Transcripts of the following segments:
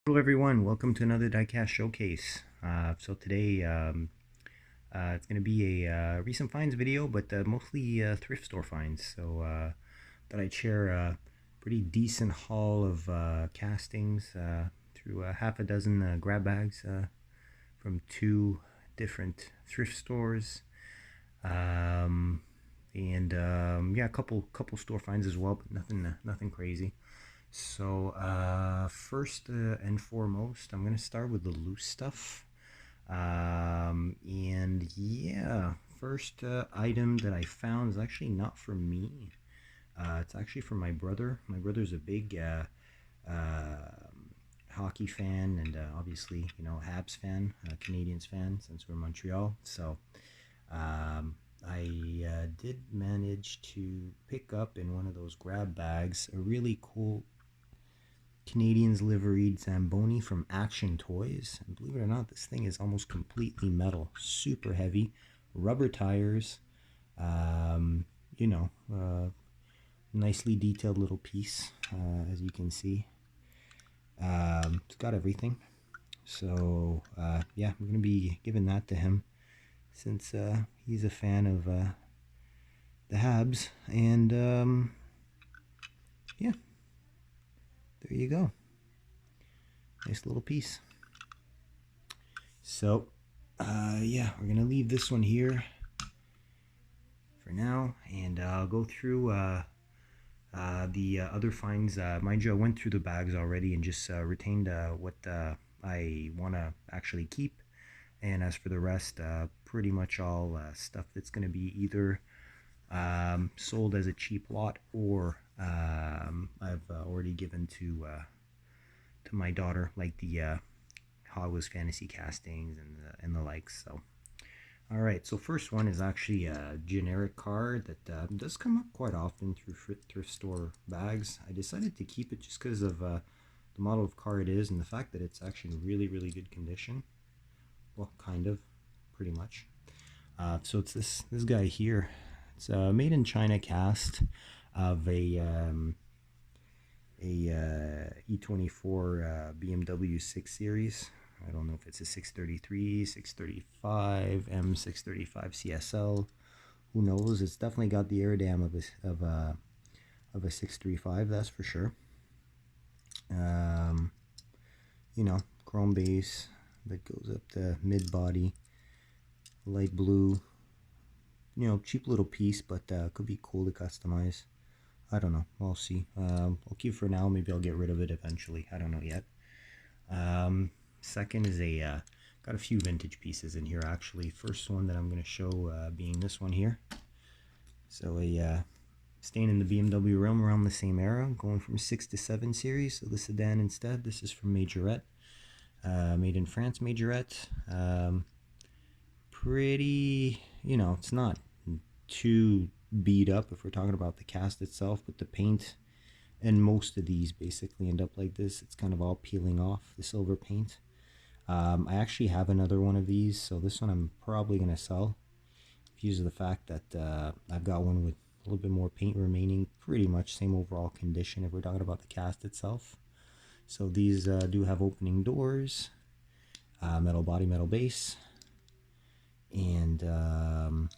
Hello everyone, welcome to another diecast showcase. So today it's going to be a recent finds video, but mostly thrift store finds. So thought I'd share a pretty decent haul of castings through half a dozen grab bags from two different thrift stores, and yeah, a couple store finds as well, but nothing crazy. So first and foremost, I'm gonna start with the loose stuff. And yeah, first item that I found is actually not for me. It's actually for my brother. My brother's a big hockey fan, and obviously, Habs fan, Canadians fan, since we're Montreal. So I did manage to pick up in one of those grab bags a really cool Canadians liveried Zamboni from Action Toys. And believe it or not, this thing is almost completely metal, super heavy, rubber tires. Um, you know, uh, nicely detailed little piece, as you can see. It's got everything. So yeah, we're gonna be giving that to him since he's a fan of the Habs. And yeah, there you go. Nice little piece. So yeah, we're gonna leave this one here for now, and I'll go through the other finds. Mind you, I went through the bags already and just retained what I want to actually keep. And as for the rest, pretty much all stuff that's going to be either sold as a cheap lot, or I've already given to my daughter, like the Hot Wheels fantasy castings and the likes. So all right, so first one is actually a generic car that does come up quite often through thrift store bags. I decided to keep it just because of the model of car it is and the fact that it's actually in really good condition. Well, kind of, pretty much. So it's this guy here. It's a made in China cast of a E24 BMW 6 Series. I don't know if it's a 633, 635, M635 CSL. Who knows? It's definitely got the aerodam of a 635, that's for sure. Um, Chrome base that goes up the mid body, light blue. Cheap little piece, but could be cool to customize. I don't know. I'll see. I'll keep for now. Maybe I'll get rid of it eventually. I don't know yet. Second is got a few vintage pieces in here actually. First one that I'm going to show being this one here. So staying in the BMW realm around the same era, going from 6 to 7 series. So the sedan instead. This is from Majorette. Made in France, Majorette. Pretty, it's not too beat up if we're talking about the cast itself, but the paint and most of these basically end up like this. It's kind of all peeling off, the silver paint. I actually have another one of these, so this one I'm probably going to sell because of the fact that I've got one with a little bit more paint remaining, pretty much same overall condition if we're talking about the cast itself. So these do have opening doors, metal body, metal base, and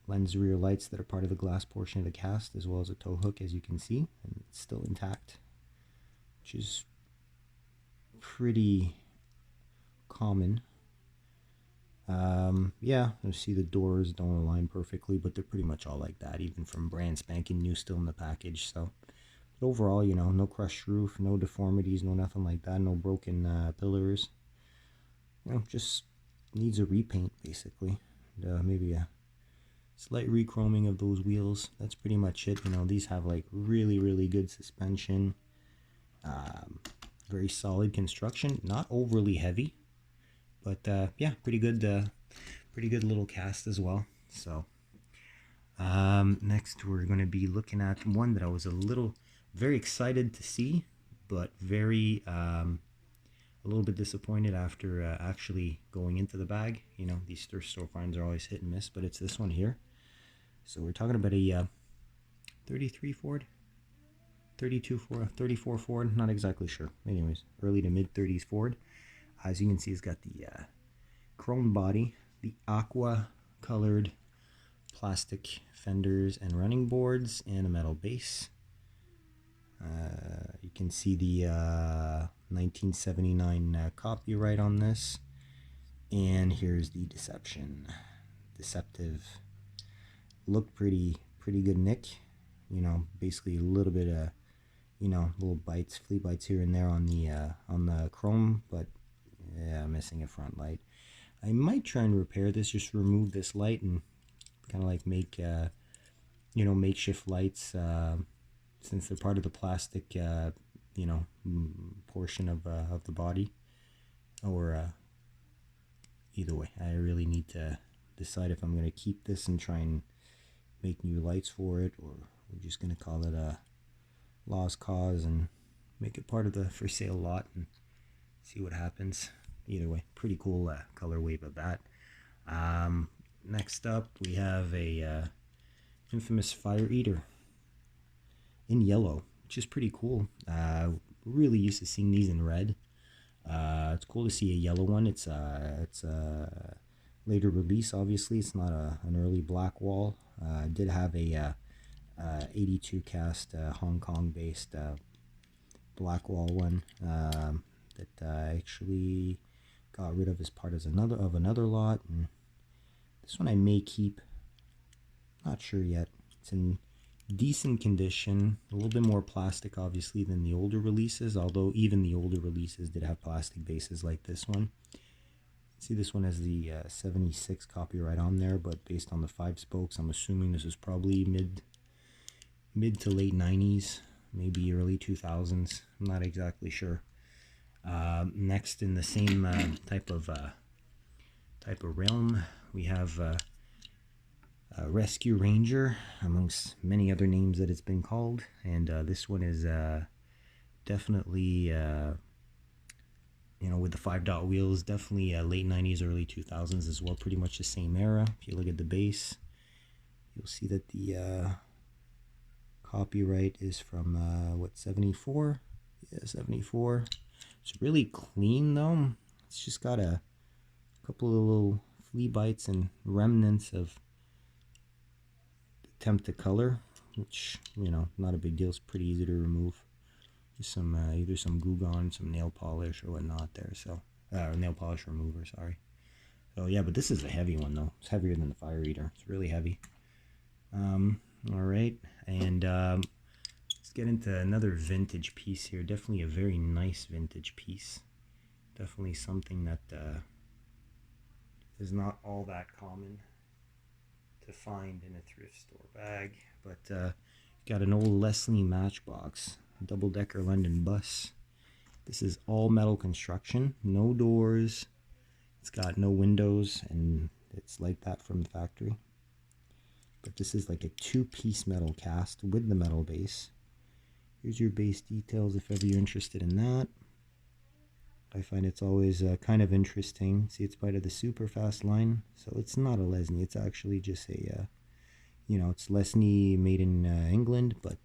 lens rear lights that are part of the glass portion of the cast, as well as a tow hook, as you can see, and it's still intact, which is pretty common. Yeah, you see the doors don't align perfectly, but they're pretty much all like that, even from brand spanking new still in the package. So, but overall, no crushed roof, no deformities, no nothing like that, no broken pillars. Just needs a repaint basically, and, maybe a slight rechroming of those wheels. That's pretty much it. These have like really good suspension, very solid construction, not overly heavy, but yeah, pretty good little cast as well. So next we're going to be looking at one that I was very excited to see, but a little bit disappointed after actually going into the bag. These thrift store finds are always hit and miss, but it's this one here. So we're talking about a 33 Ford 34 Ford, not exactly sure. Anyways, early to mid 30s Ford. As you can see, it's got the chrome body, the aqua colored plastic fenders and running boards, and a metal base. You can see the 1979 copyright on this. And here's the deceptive. Looked pretty good nick. You know, basically a little bit of, you know, little bites, flea bites here and there on the chrome, but yeah, missing a front light. I might try and repair this, just remove this light and kind of like make, you know, makeshift lights, since they're part of the plastic, you know, portion of the body. Or either way, I really need to decide if I'm going to keep this and try and make new lights for it, or we're just going to call it a lost cause and make it part of the for sale lot and see what happens. Either way, pretty cool color wave of that. Next up, we have a infamous fire eater in yellow, which is pretty cool. Really used to seeing these in red. It's cool to see a yellow one. It's a later release. Obviously, it's not an early black wall. Did have a 82 cast Hong Kong based black wall one that I actually got rid of as part of another lot, and this one I may keep. Not sure yet. It's in decent condition, a little bit more plastic obviously than the older releases, although even the older releases did have plastic bases like this one. See, this one has the 76 copyright on there, but based on the 5 spokes, I'm assuming this is probably mid to late 90s, maybe early 2000s. I'm not exactly sure. Next, in the same type of realm, we have Rescue Ranger, amongst many other names that it's been called, and this one is definitely, you know, with the 5-dot wheels, definitely late 90s, early 2000s as well, pretty much the same era. If you look at the base, you'll see that the copyright is from, what, 74? Yeah, 74. It's really clean, though. It's just got a couple of little flea bites and remnants of attempt to color, which, you know, not a big deal. It's pretty easy to remove. Just some either some glue gun, some nail polish or whatnot there. So nail polish remover, sorry. So yeah, but this is a heavy one though. It's heavier than the fire eater. It's really heavy. All right, and let's get into another vintage piece here. Definitely a very nice vintage piece. Definitely something that is not all that common to find in a thrift store bag, but got an old Leslie Matchbox double-decker London bus. This is all metal construction, no doors, it's got no windows, and it's like that from the factory. But this is like a 2-piece metal cast with the metal base. Here's your base details if ever you're interested in that. I find it's always kind of interesting. See, it's part of the super fast line, so it's not a Lesney. It's actually just a, you know, it's Lesney made in England, but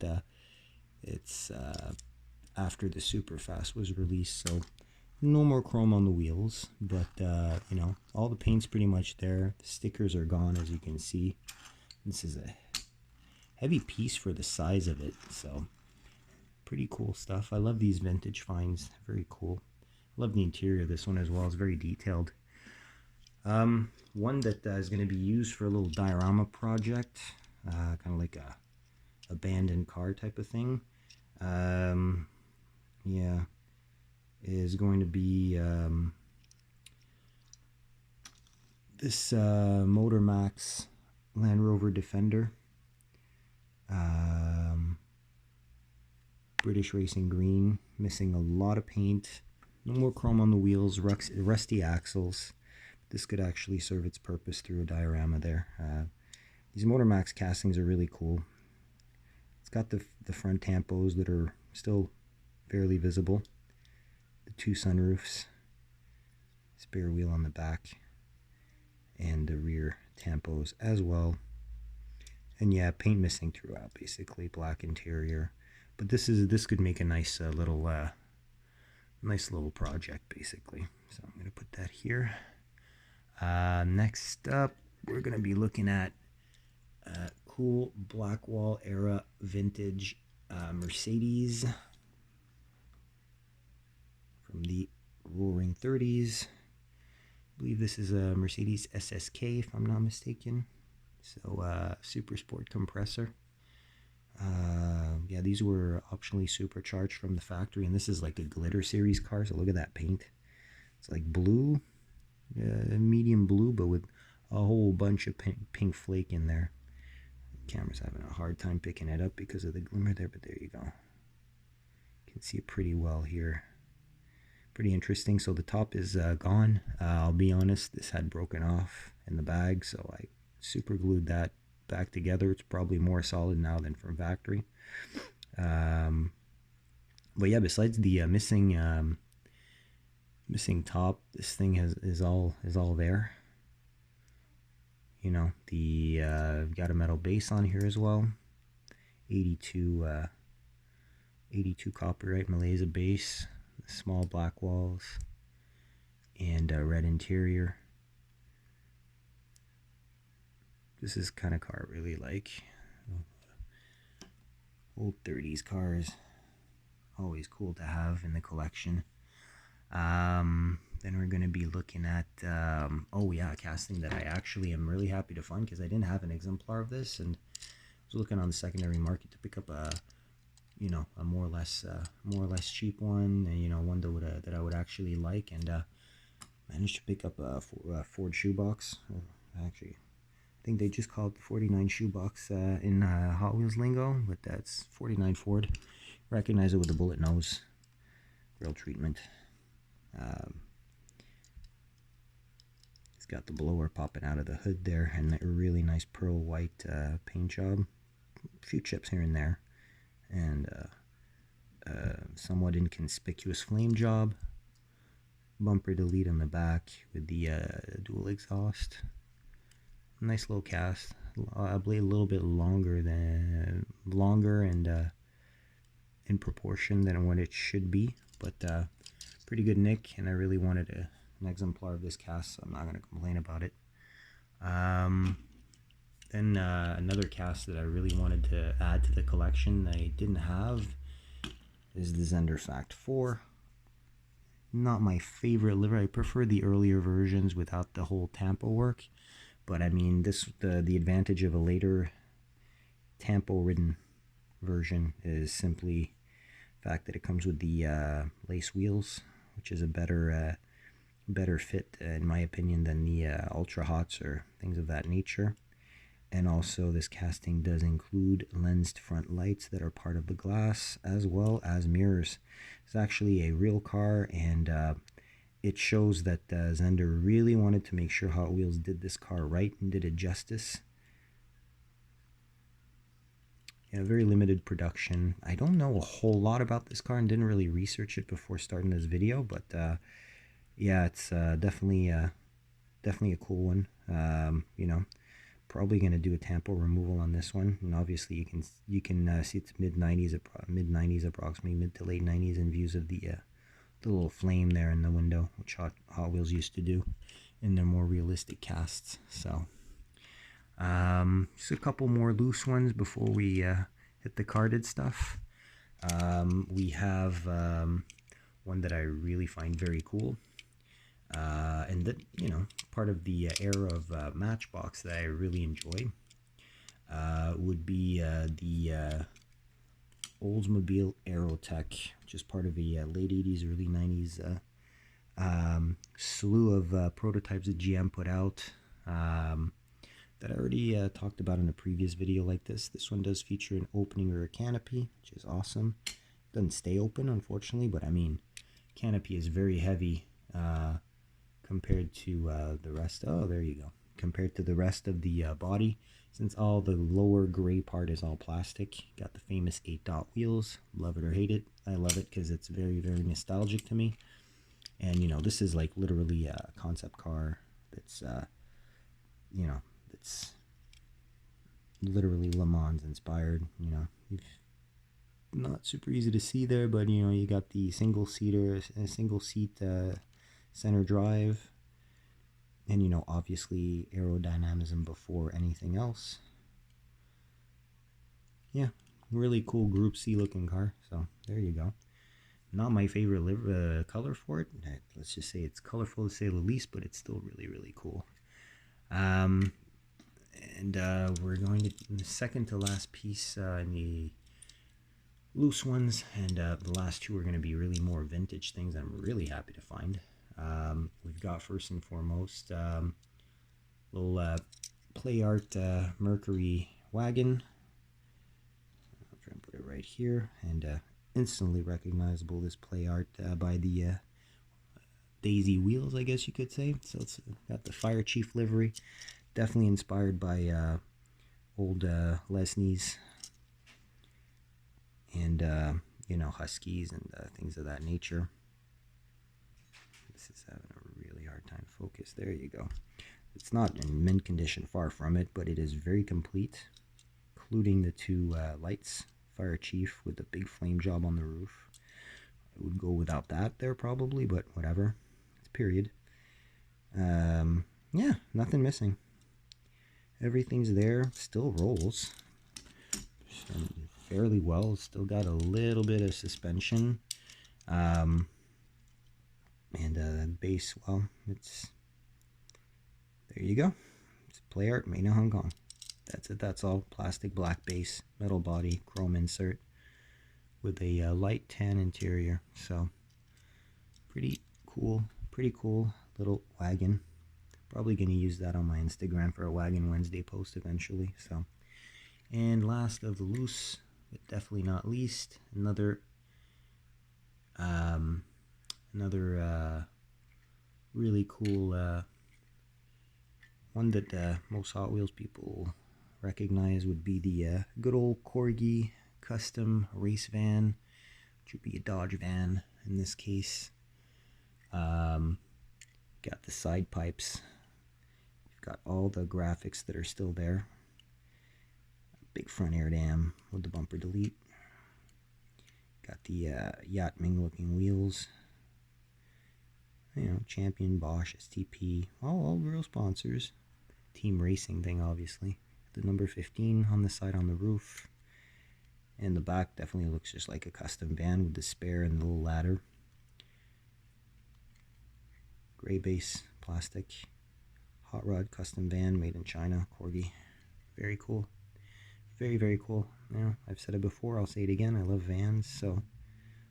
it's after the super fast was released, so no more chrome on the wheels. But you know, all the paint's pretty much there. The stickers are gone, as you can see. This is a heavy piece for the size of it, so pretty cool stuff. I love these vintage finds. Very cool. Love the interior of this one as well. It's very detailed. One that is going to be used for a little diorama project, kind of like a abandoned car type of thing. Yeah, is going to be this Motor Max Land Rover Defender. British Racing Green, missing a lot of paint. No more chrome on the wheels, rusty axles. This could actually serve its purpose through a diorama there. These Motor Max castings are really cool. It's got the front tampos that are still fairly visible. The 2 sunroofs. Spare wheel on the back. And the rear tampos as well. And yeah, paint missing throughout, basically. Black interior. But this could make a nice nice little project basically. So I'm gonna put that here. Next up, we're gonna be looking at cool Blackwall era vintage Mercedes from the Roaring 30s. I believe this is a Mercedes SSK if I'm not mistaken. So super sport compressor. Yeah, these were optionally supercharged from the factory, and this is like a glitter series car. So look at that paint. It's like blue, medium blue, but with a whole bunch of pink flake in there. The camera's having a hard time picking it up because of the glimmer there, but there you go. You can see it pretty well here. Pretty interesting. So the top is gone. I'll be honest, this had broken off in the bag, so I super glued that back together. It's probably more solid now than from factory. But yeah, besides the missing top, this thing is all there. You know, the got a metal base on here as well. 82 copyright Malaysia base, small black walls, and red interior. This is kind of car I really like. Old 30s cars, always cool to have in the collection. Then we're going to be looking at oh yeah, a casting that I actually am really happy to find because I didn't have an exemplar of this, and I was looking on the secondary market to pick up a a more or less cheap one, and one that I would actually like, and managed to pick up a Ford shoebox. Actually, I think they just call it the 49 shoebox in Hot Wheels lingo, but that's 49 Ford. Recognize it with the bullet nose, grill treatment. It's got the blower popping out of the hood there, and a really nice pearl white paint job. A few chips here and there, and somewhat inconspicuous flame job. Bumper delete on the back with the dual exhaust. Nice little cast. I believe a little bit longer and in proportion than what it should be, but pretty good nick, and I really wanted an exemplar of this cast, so I'm not going to complain about it. Then another cast that I really wanted to add to the collection that I didn't have is the Zender Fact 4. Not my favorite livery. I prefer the earlier versions without the whole tampo work, but I mean, the advantage of a later tampo ridden version is simply the fact that it comes with the lace wheels, which is a better fit in my opinion than the ultra hots or things of that nature. And also, this casting does include lensed front lights that are part of the glass, as well as mirrors. It's actually a real car, and it shows that Zender really wanted to make sure Hot Wheels did this car right and did it justice. Yeah, very limited production. I don't know a whole lot about this car and didn't really research it before starting this video, but yeah, it's definitely a cool one. Probably going to do a tampo removal on this one, and obviously you can see it's mid 90s approximately, mid to late 90s, in views of the little flame there in the window, which Hot Wheels used to do in their more realistic casts. So just a couple more loose ones before we hit the carded stuff. We have one that I really find very cool. And that, part of the era of Matchbox that I really enjoy would be the Oldsmobile Aerotech, which is part of a late 80s, early 90s slew of prototypes that GM put out that I already talked about in a previous video like this. This one does feature an opening rear canopy, which is awesome. Doesn't stay open, unfortunately, but I mean, canopy is very heavy compared to the rest. Oh, there you go. Compared to the rest of the body, since all the lower gray part is all plastic. Got the famous 8-dot wheels. Love it or hate it. I love it because it's very, very nostalgic to me. And this is like literally a concept car that's that's literally Le Mans inspired. not super easy to see there, but you know, you got the single seat center drive, and you know, obviously aerodynamism before anything else. Yeah, really cool Group C looking car. So there you go. Not my favorite color for it. Let's just say it's colorful to say the least, but it's still really cool. And we're going to the second to last piece in the loose ones, and the last two are going to be really more vintage things I'm really happy to find. We've got first and foremost little play art Mercury wagon. I'll try and put it right here, and instantly recognizable, this play art by the Daisy wheels, I guess you could say. So it's got the Fire Chief livery, definitely inspired by old Lesnies and you know, Huskies and things of that nature. This is having a really hard time to focus. There you go. It's not in mint condition, far from it, but it is very complete, including the two lights. Fire Chief with the big flame job on the roof. I would go without that there probably, but whatever. It's period. Yeah, nothing missing. Everything's there. Still rolls fairly well. Still got a little bit of suspension. And base, well, it's, there you go. It's play art made in Hong Kong. That's it. That's all. Plastic black base, metal body, chrome insert with a light tan interior. So pretty cool little wagon. Probably going to use that on my Instagram for a Wagon Wednesday post eventually. So, and last of the loose, but definitely not least, another really cool one that most Hot Wheels people recognize would be the good old Corgi custom race van, which would be a Dodge van in this case. Got the side pipes. You've got all the graphics that are still there. Big front air dam with the bumper delete. Got the Yacht Ming looking wheels. You know, Champion, Bosch, STP, all real sponsors. Team racing thing, obviously. The number 15 on the side on the roof. And the back definitely looks just like a custom van with the spare and the little ladder. Gray base, plastic. Hot rod custom van made in China, Corgi. Very cool. Very cool. You know, I've said it before, I'll say it again. I love vans, so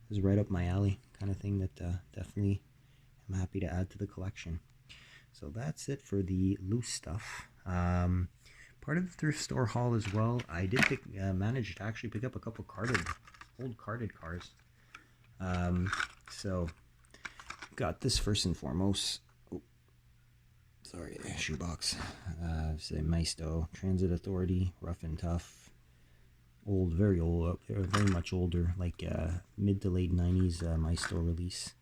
this is right up my alley. Kind of thing that definitely I'm happy to add to the collection. So that's it for the loose stuff. Part of the thrift store haul as well, I did manage to actually pick up a couple old carded cars. So got this first and foremost. Oh, sorry, shoebox. Say Maisto Transit Authority, rough and tough. Old, very old, very much older, like mid to late 90s Maisto release.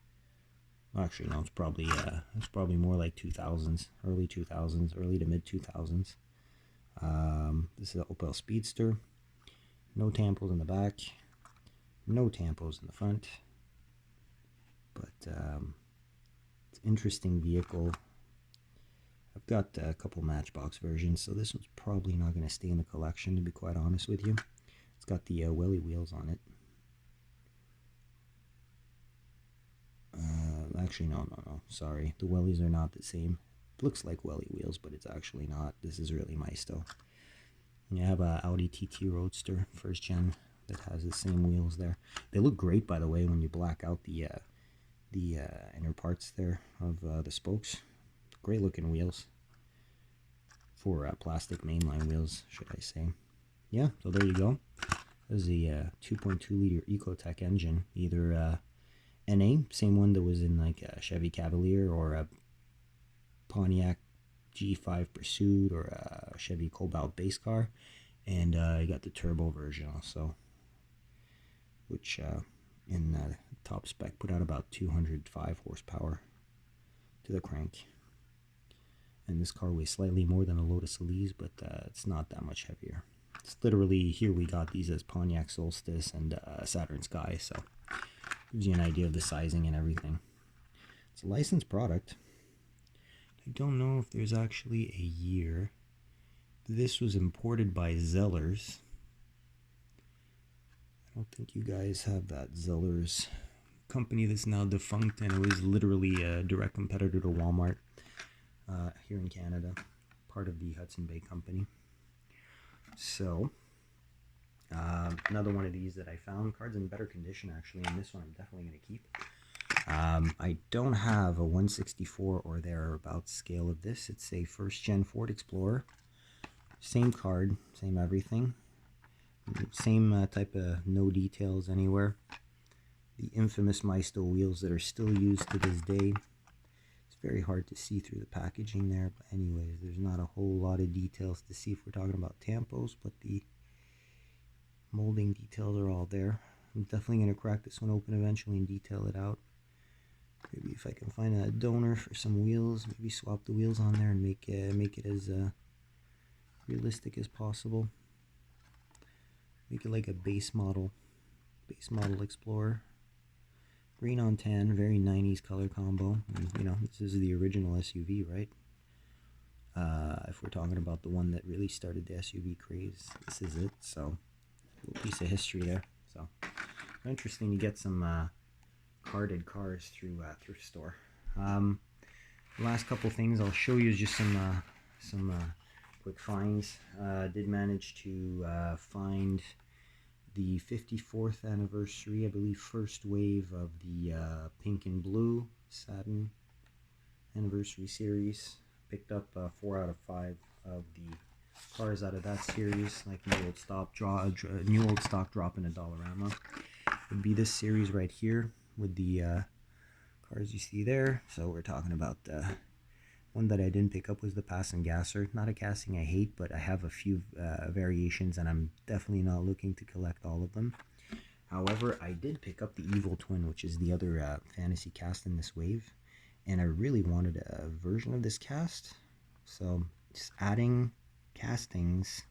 Actually, no, it's probably more like 2000s, early 2000s, early to mid 2000s. This is an Opel Speedster. No tampos in the back, no tampos in the front. But it's an interesting vehicle. I've got a couple Matchbox versions, so this one's probably not going to stay in the collection, to be quite honest with you. It's got the welly wheels on it. Actually, no. Sorry, the wellies are not the same. It looks like welly wheels, but it's actually not. This is really Maisto. And you have a Audi TT Roadster, first gen, that has the same wheels there. They look great, by the way, when you black out the inner parts there of the spokes. Great looking wheels for plastic mainline wheels, should I say. Yeah, so there you go. This is a 2.2 liter Ecotec engine, either NA, same one that was in like a Chevy Cavalier or a Pontiac G5 Pursuit or a Chevy Cobalt base car, and I got the turbo version also, which in top spec put out about 205 horsepower to the crank. And this car weighs slightly more than a Lotus Elise, but it's not that much heavier. It's literally, here we got these as Pontiac Solstice and Saturn Sky, so gives you an idea of the sizing and everything. It's a licensed product. I don't know if there's actually a year. This was imported by Zellers. I don't think you guys have that. Zellers company that's now defunct, and it was literally a direct competitor to Walmart here in Canada, part of the Hudson Bay Company. So another one of these that I found. Card's in better condition actually, and this one I'm definitely going to keep. I don't have a 1/64 or thereabouts scale of this. It's a first gen Ford Explorer. Same card, same everything. Same type of no details anywhere. The infamous Maisto wheels that are still used to this day. It's very hard to see through the packaging there, but anyways, there's not a whole lot of details to see if we're talking about tampos, but the molding details are all there. I'm definitely going to crack this one open eventually and detail it out. Maybe if I can find a donor for some wheels, maybe swap the wheels on there and make it as realistic as possible. Make it like a base model Explorer. Green on tan, very 90s color combo. And, you know, this is the original SUV, right? If we're talking about the one that really started the SUV craze, this is it. So, a little piece of history there. So, interesting to get some carded cars through a thrift store. Last couple things I'll show you is just some quick finds. Did manage to find the 54th anniversary, I believe, first wave of the pink and blue satin anniversary series. Picked up 4 out of 5 of the cars out of that series, like new old stock drop in a Dollarama. Would be this series right here with the cars you see there. So we're talking about one that I didn't pick up was the Pass and Gasser. Not a casting I hate, but I have a few variations, and I'm definitely not looking to collect all of them. However, I did pick up the Evil Twin, which is the other fantasy cast in this wave, and I really wanted a version of this cast, so just adding castings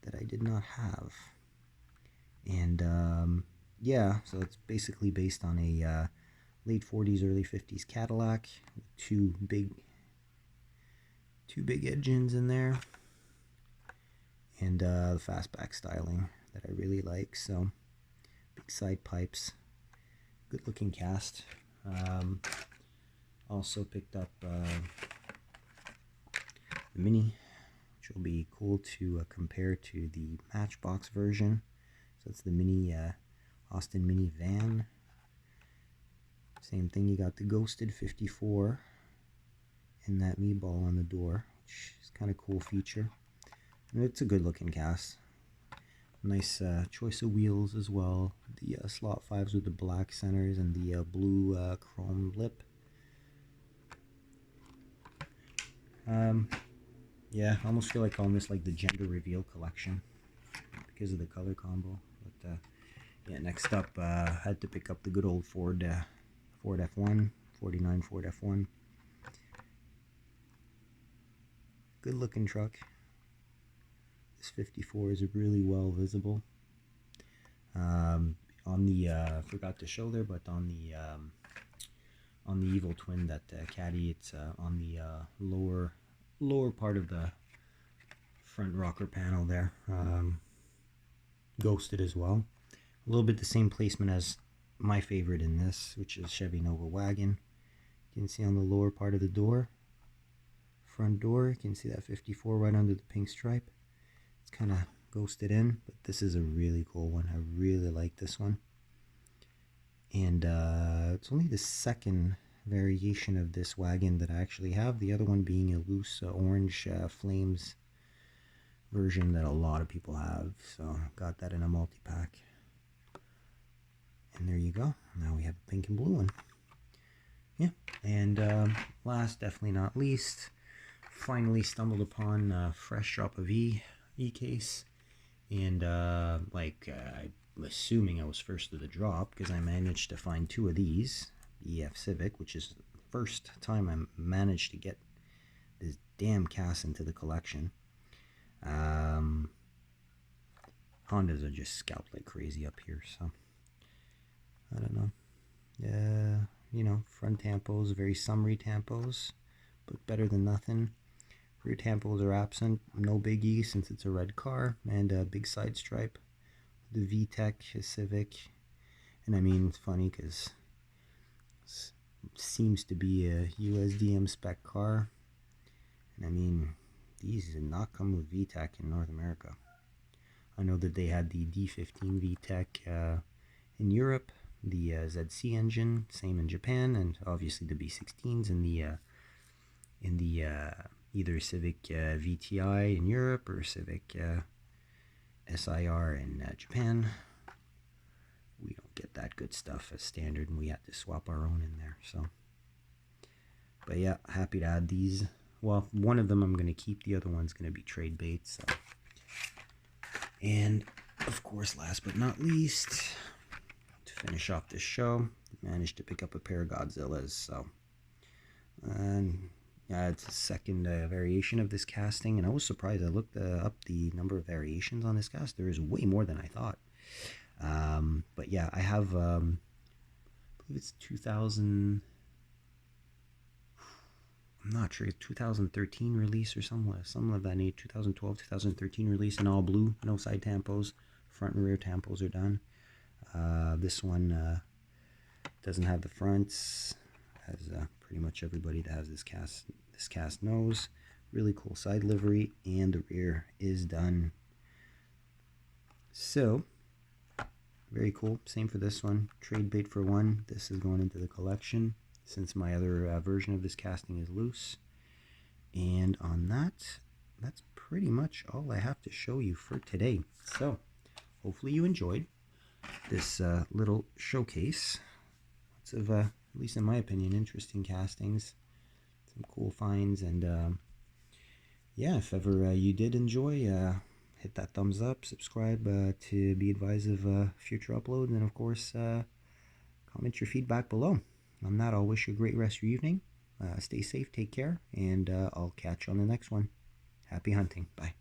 that I did not have. And yeah, so it's basically based on a late 40s, early 50s Cadillac with two big engines in there, and the fastback styling that I really like. So big side pipes, good looking cast. Also picked up the Mini, which will be cool to compare to the Matchbox version. So it's the Mini Austin Mini van. Same thing, you got the Ghosted 54 and that meatball on the door, which is kind of cool feature. And it's a good looking cast. Nice choice of wheels as well. The slot 5s with the black centers and the blue chrome lip. Yeah, I almost feel like calling this like the gender reveal collection because of the color combo. But yeah, next up, had to pick up the good old Ford F1, 49 Ford F1. Good looking truck. This 54 is really well visible. On the forgot to show there, but on the Evil Twin, that caddy, it's on the lower part of the front rocker panel there. Ghosted as well. A little bit the same placement as my favorite in this, which is Chevy Nova Wagon. You can see on the lower part of the door, front door, you can see that 54 right under the pink stripe. It's kind of ghosted in, but this is a really cool one. I really like this one. And it's only the second variation of this wagon that I actually have, the other one being a loose orange flames version that a lot of people have. So got that in a multi-pack. And there you go. Now we have a pink and blue one. Yeah. And last, definitely not least, finally stumbled upon a fresh drop of e-case. And I'm assuming I was first to the drop because I managed to find 2 of these. The EF Civic, which is the first time I managed to get this damn cast into the collection. Hondas are just scalped like crazy up here, so I don't know. Yeah, front tampos, very summery tampos, but better than nothing. Rear tampos are absent, no biggie since it's a red car, and a big side stripe. The VTEC Civic, and I mean it's funny because it seems to be a USDM spec car, and I mean these did not come with VTEC in North America. I know that they had the D15 VTEC in Europe, the ZC engine, same in Japan, and obviously the B16s in the either Civic VTI in Europe or Civic SIR in Japan. We don't get that good stuff as standard, and we had to swap our own in there. So, but yeah, happy to add these. Well, one of them I'm going to keep. The other one's going to be trade bait. So, and of course, last but not least, to finish off this show, managed to pick up a pair of Godzillas. So, and it's a second variation of this casting, and I was surprised. I looked up the number of variations on this cast. There is way more than I thought. But yeah, I have, I believe it's 2000, I'm not sure, 2013 release or something of that nature, 2012, 2013 release in all blue, no side tampos, front and rear tampos are done. This one doesn't have the fronts, as pretty much everybody that has this cast knows. Really cool side livery, and the rear is done. So, very cool. Same for this one. Trade bait for one. This is going into the collection since my other version of this casting is loose. And on that, that's pretty much all I have to show you for today. So, hopefully you enjoyed this little showcase. Lots of, at least in my opinion, interesting castings. Some cool finds. And yeah, if ever you did enjoy, hit that thumbs up, subscribe to be advised of future uploads, and of course, comment your feedback below. On that, I'll wish you a great rest of your evening. Stay safe, take care, and I'll catch you on the next one. Happy hunting. Bye.